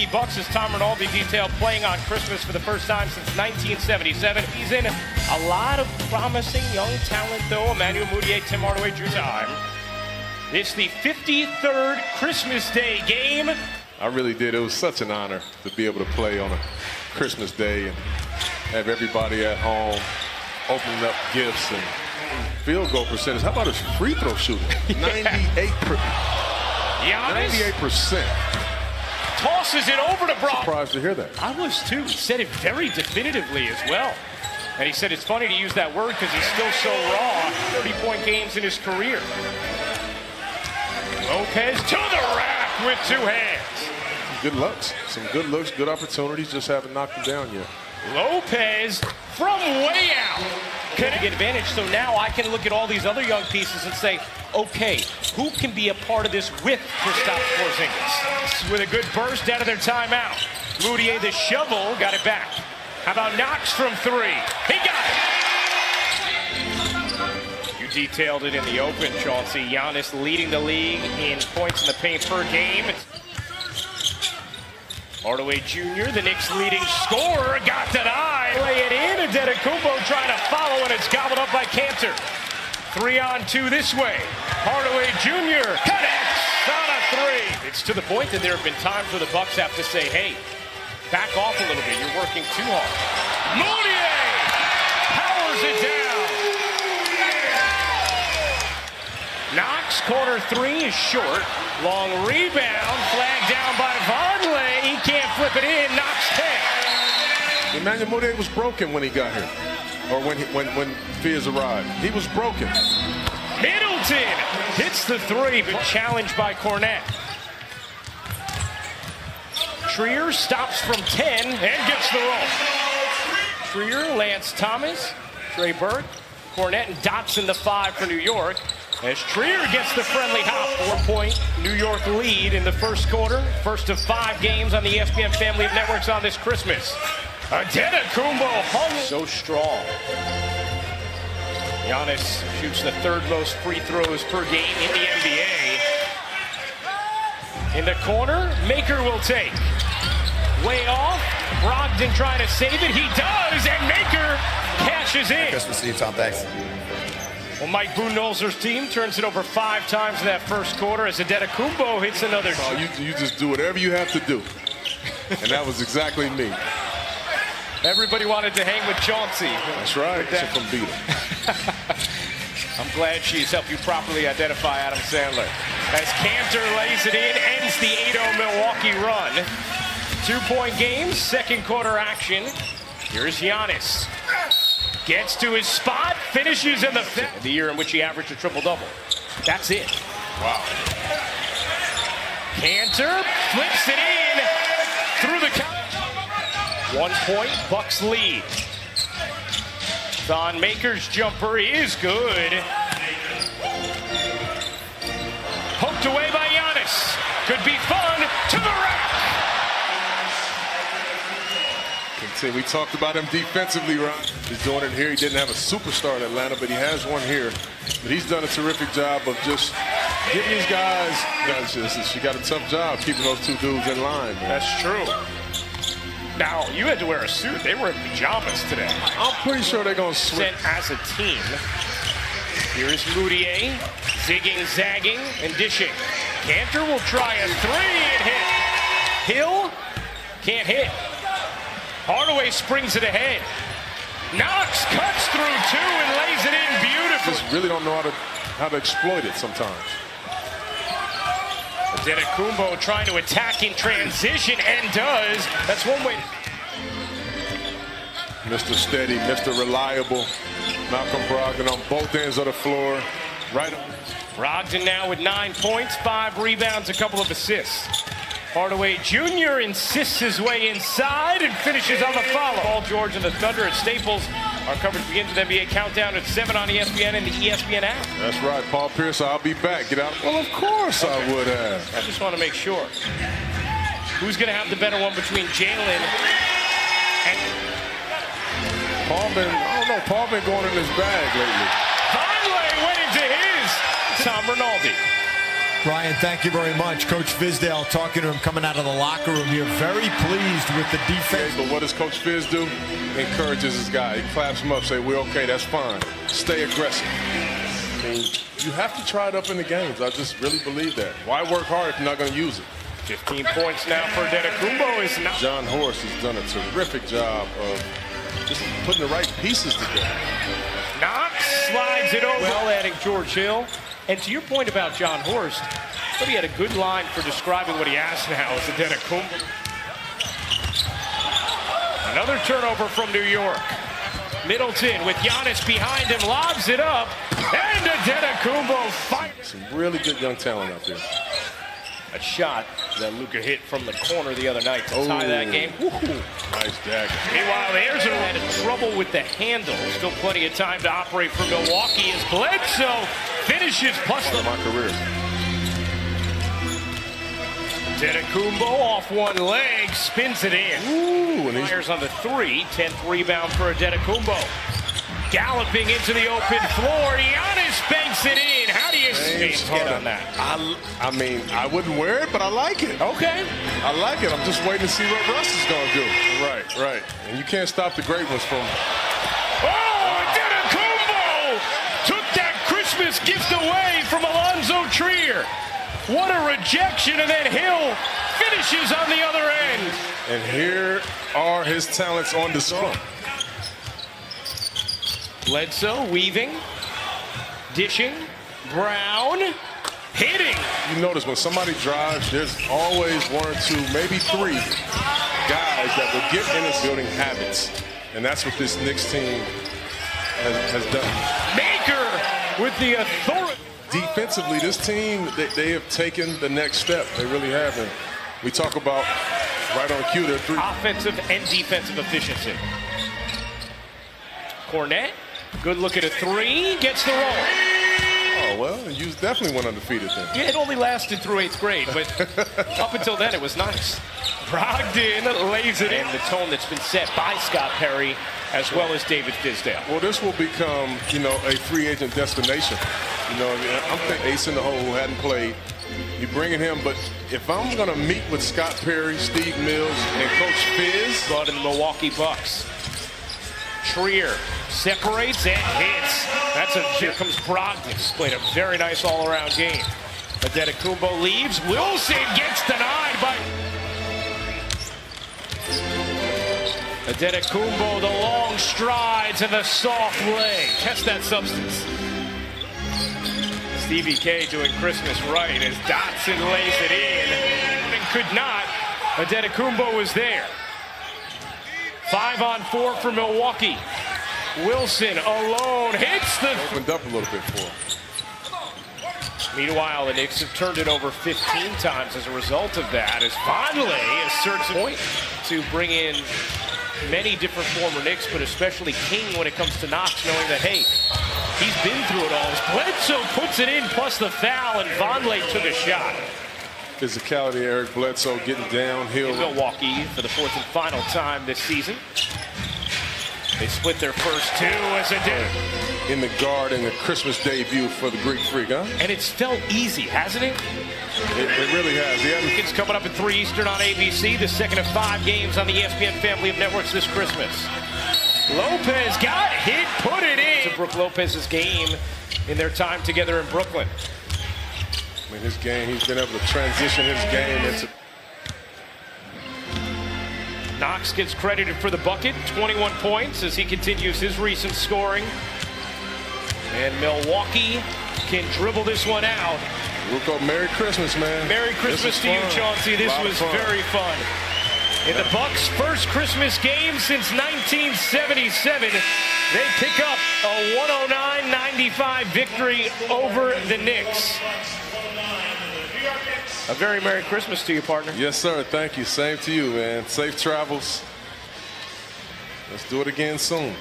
Milwaukee Bucks, as Tom Rinaldi detailed, playing on Christmas for the first time since 1977. He's in a lot of promising young talent, though. Emmanuel Mudiay, Tim Hardaway Jr. It's the 53rd Christmas Day game. I really did. It was such an honor to be able to play on a Christmas Day and have everybody at home opening up gifts and field goal percentage. How about his free throw shooting? 98%. 98%. Tosses it over to Brock. Surprised to hear that. I was too. He said it very definitively as well. And he said it's funny to use that word because he's still so raw. 30-point games in his career. Lopez to the rack with two hands. Good looks. Some good looks, good opportunities. Just haven't knocked them down yet. Lopez from way out. Could get advantage, so now I can look at all these other young pieces and say, okay, who can be a part of this with Kristaps Porzingis? With a good burst out of their timeout. Mudiay, the shovel, got it back. How about Knox from three? He got it! You detailed it in the open, Chauncey. Giannis leading the league in points in the paint per game. Hardaway Jr., the Knicks leading scorer, got denied. Lay it in, Antetokounmpo trying to follow, and it's gobbled up by Cantor. 3-on-2 this way. Hardaway Jr. connects on a three. It's to the point that there have been times where the Bucks have to say, hey, back off a little bit. You're working too hard. Moutier powers it down. Knox, corner three is short. Long rebound, flagged down by Vonleh. He can't flip it in. Knox 10. Emmanuel Mudiay was broken when he got here, or when Fears arrived. He was broken. Middleton hits the three, but challenged by Cornette. Trier stops from 10 and gets the roll. Trier, Lance Thomas, Trey Burke, Cornette, and Dotson the 5 for New York. As Trier gets the friendly hop, 4-point New York lead in the first quarter. First of 5 games on the ESPN family of networks on this Christmas. Antetokounmpo hung so strong. Giannis shoots the 3rd most free throws per game in the NBA. In the corner, Maker will take. Way off, Brogdon trying to save it. He does, and Maker cashes in. Just received, Tom, thanks. Well, Mike Budenholzer's team turns it over 5 times in that first quarter as Antetokounmpo hits another. Oh, you just do whatever you have to do. And that was exactly me. Everybody wanted to hang with Chauncey. That's right. That's from beat him. I'm glad she's helped you properly identify Adam Sandler. As Cantor lays it in, ends the 8-0 Milwaukee run. 2-point game, second quarter action. Here's Giannis. Gets to his spot, finishes in the 5th. The year in which he averaged a triple-double. That's it. Wow. Cantor flips it in through the count. 1 point, Bucks lead. Thon Maker's jumper is good. Poked away by Giannis. Could be fun to the rack. We talked about him defensively, Ron. He's doing it here. He didn't have a superstar in Atlanta, but he has one here. But he's done a terrific job of just giving these guys, she got a tough job keeping those 2 dudes in line, man. That's true. Now, you had to wear a suit. They were in pajamas today. I'm pretty sure they're going to switch. As a team. Here's Mudiay, zigging, zagging, and dishing. Cantor will try a 3 and hit. Hill can't hit. Hardaway springs it ahead. Knox cuts through 2 and lays it in beautifully. Just really don't know how to exploit it sometimes. Antetokounmpo trying to attack in transition and does. That's one way. Mr. Steady, Mr. Reliable. Malcolm Brogdon on both ends of the floor. Right up. Brogdon now with 9 points, 5 rebounds, a couple of assists. Hardaway Jr. insists his way inside and finishes on the follow. Paul George and the Thunder at Staples. Our coverage begins with NBA Countdown at 7 on ESPN and the ESPN app. That's right, Paul Pierce, I'll be back. Get out. Well, of course I would have. I just want to make sure. Who's going to have the better one between Jalen and... I don't know, Paul been going in his bag lately. Vonleh went into his. Tom Rinaldi. Ryan, thank you very much. Coach Fizdale talking to him coming out of the locker room here. Very pleased with the defense. But what does Coach Fizz do? Encourages his guy. He claps him up, say, we're okay, that's fine. Stay aggressive. I mean, you have to try it up in the games. I just really believe that. Why work hard if you're not going to use it? 15 points now for Antetokounmpo. Is not. John Horst has done a terrific job of just putting the right pieces together. Knox slides it over. Well, adding George Hill. And to your point about John Horst, but he had a good line for describing what he has now as Antetokounmpo. Another turnover from New York. Middleton with Giannis behind him, lobs it up, and Antetokounmpo fires. Some really good young talent out there. A shot that Luka hit from the corner the other night to tie that game. Nice dagger. Meanwhile, the Airs are having trouble with the handle. Still plenty of time to operate for Milwaukee as Bledsoe finishes plus the my career. Antetokounmpo off one leg, spins it in. Ooh, and Fires on the 3, 10th rebound for Antetokounmpo. Galloping into the open floor, Giannis banks it in. How do you get on that? I mean, I wouldn't wear it, but I like it. Okay. I like it. I'm just waiting to see what Russ is going to do. Right. And you can't stop the great ones from... Oh, Antetokounmpo took that Christmas gift away from Alonzo Trier. What a rejection, and then Hill finishes on the other end. And here are his talents on display. Bledsoe weaving, dishing, Brown hitting. You notice when somebody drives, there's always 1 or 2, maybe 3 guys that will get in his building habits. And that's what this Knicks team has done. Maker with the authority. Defensively, this team, they have taken the next step. They really have. And we talk about right on cue, their 3. Offensive and defensive efficiency. Cornette, good look at a 3, gets the roll. Oh, well, you definitely went undefeated then. Yeah, it only lasted through 8th grade, but up until then, it was nice. Brogdon lays it in. The tone that's been set by Scott Perry as well as David Fizdale. Well, this will become, you know, a free agent destination. You know, I'm thinking Ace in the hole who hadn't played. You bringing him, but if I'm going to meet with Scott Perry, Steve Mills, and Coach Fizz. Brought in the Milwaukee Bucks. Trier separates and hits. Here comes Brogdon. He's played a very nice all-around game. Antetokounmpo leaves. Wilson gets denied by... Antetokounmpo, the long strides and the soft leg. Test that substance. Stevie K doing Christmas right as Dotson lays it in. And could not. Antetokounmpo was there. 5-on-4 for Milwaukee. Wilson alone hits the... Opened up a little bit for him. Meanwhile, the Knicks have turned it over 15 times as a result of that, as Vonleh asserts a point to bring in many different former Knicks, but especially King when it comes to Knox, knowing that, hey, he's been through it all. As Bledsoe puts it in, plus the foul, and Vonleh took a shot. Physicality, Eric Bledsoe getting downhill. In Milwaukee for the 4th and final time this season. They split their first 2 as it did. In the guard in the Christmas debut for the Greek Freak, huh? And it's felt easy, hasn't it? It really has. Yeah. It's coming up at 3 Eastern on ABC, the second of 5 games on the ESPN family of networks this Christmas. Lopez got hit, put it in. To Brook Lopez's game in their time together in Brooklyn. I mean, his game, he's been able to transition his game into... Knox gets credited for the bucket, 21 points as he continues his recent scoring. And Milwaukee can dribble this one out. Ruko, Merry Christmas, man. Merry Christmas to you, Chauncey. This was very fun. In the Bucks' first Christmas game since 1977, they pick up a 109-95 victory over the Knicks. A very Merry Christmas to you, partner. Yes, sir. Thank you. Same to you, man. Safe travels. Let's do it again soon.